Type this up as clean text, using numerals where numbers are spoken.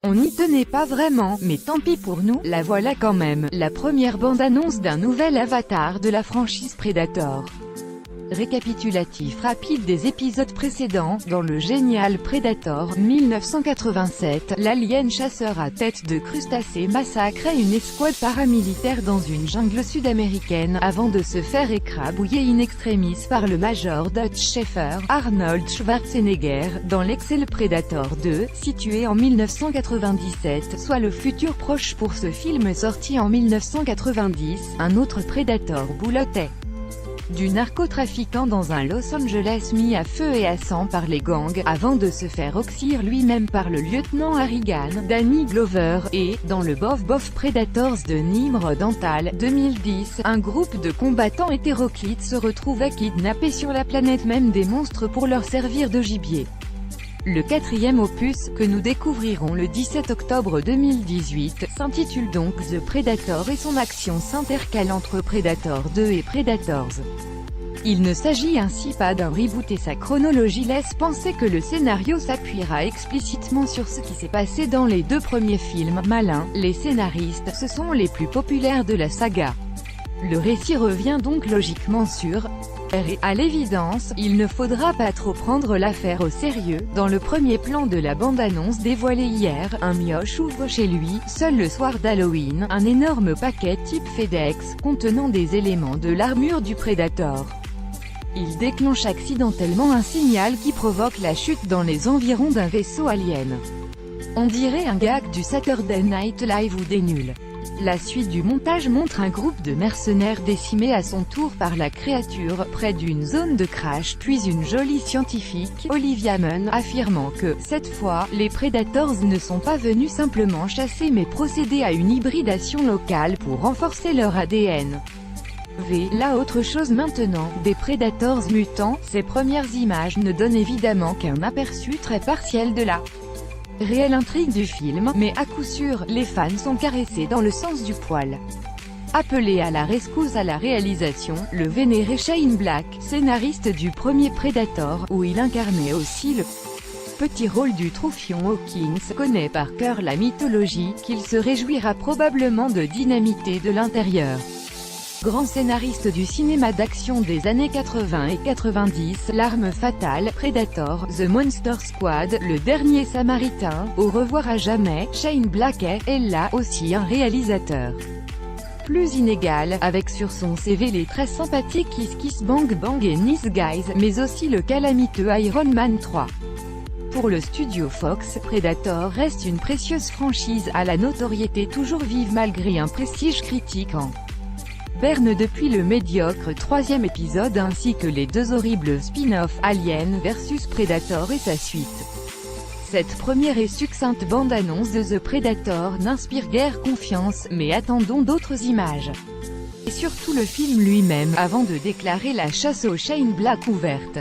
On n'y tenait pas vraiment, mais tant pis pour nous, la voilà quand même, la première bande-annonce d'un nouvel avatar de la franchise Predator. Récapitulatif rapide des épisodes précédents. Dans le génial Predator 1987, l'alien chasseur à tête de crustacés massacrait une escouade paramilitaire dans une jungle sud-américaine, avant de se faire écrabouiller in extremis par le Major Dutch Schaefer, Arnold Schwarzenegger, dans l'excellent Predator 2, situé en 1997, soit le futur proche pour ce film sorti en 1990, un autre Predator boulottait du narcotrafiquant dans un Los Angeles mis à feu et à sang par les gangs, avant de se faire oxyre lui-même par le lieutenant Harrigan, Danny Glover, et, dans le Bof Predators de Nimrod Antal, 2010, un groupe de combattants hétéroclites se retrouvait kidnappés sur la planète même des monstres pour leur servir de gibier. Le quatrième opus, que nous découvrirons le 17 octobre 2018, s'intitule donc The Predator et son action s'intercale entre Predator 2 et Predators. Il ne s'agit ainsi pas d'un reboot et sa chronologie laisse penser que le scénario s'appuiera explicitement sur ce qui s'est passé dans les deux premiers films. Malin, les scénaristes, ce sont les plus populaires de la saga. Le récit revient donc logiquement sur et à l'évidence, il ne faudra pas trop prendre l'affaire au sérieux. Dans le premier plan de la bande-annonce dévoilée hier, un mioche ouvre chez lui, seul le soir d'Halloween, un énorme paquet type FedEx, contenant des éléments de l'armure du Predator. Il déclenche accidentellement un signal qui provoque la chute dans les environs d'un vaisseau alien. On dirait un gag du Saturday Night Live ou des nuls. La suite du montage montre un groupe de mercenaires décimés à son tour par la créature, près d'une zone de crash, puis une jolie scientifique, Olivia Munn, affirmant que, cette fois, les Predators ne sont pas venus simplement chasser mais procéder à une hybridation locale pour renforcer leur ADN. Là autre chose maintenant, des Predators mutants. Ces premières images ne donnent évidemment qu'un aperçu très partiel de la réelle intrigue du film, mais à coup sûr, les fans sont caressés dans le sens du poil. Appelé à la rescousse à la réalisation, le vénéré Shane Black, scénariste du premier Predator, où il incarnait aussi le petit rôle du Troufion Hawkins, connaît par cœur la mythologie, qu'il se réjouira probablement de dynamiter de l'intérieur. Grand scénariste du cinéma d'action des années 80 et 90, L'Arme Fatale, Predator, The Monster Squad, Le Dernier Samaritain, Au revoir à jamais, Shane Black est là aussi un réalisateur plus inégal, avec sur son CV les très sympathiques Kiss Kiss Bang Bang et Nice Guys, mais aussi le calamiteux Iron Man 3. Pour le studio Fox, Predator reste une précieuse franchise à la notoriété toujours vive malgré un prestige critique en berne depuis le médiocre troisième épisode ainsi que les deux horribles spin-offs Alien vs Predator et sa suite. Cette première et succincte bande-annonce de The Predator n'inspire guère confiance, mais attendons d'autres images. Et surtout le film lui-même, avant de déclarer la chasse au Shane Black ouverte.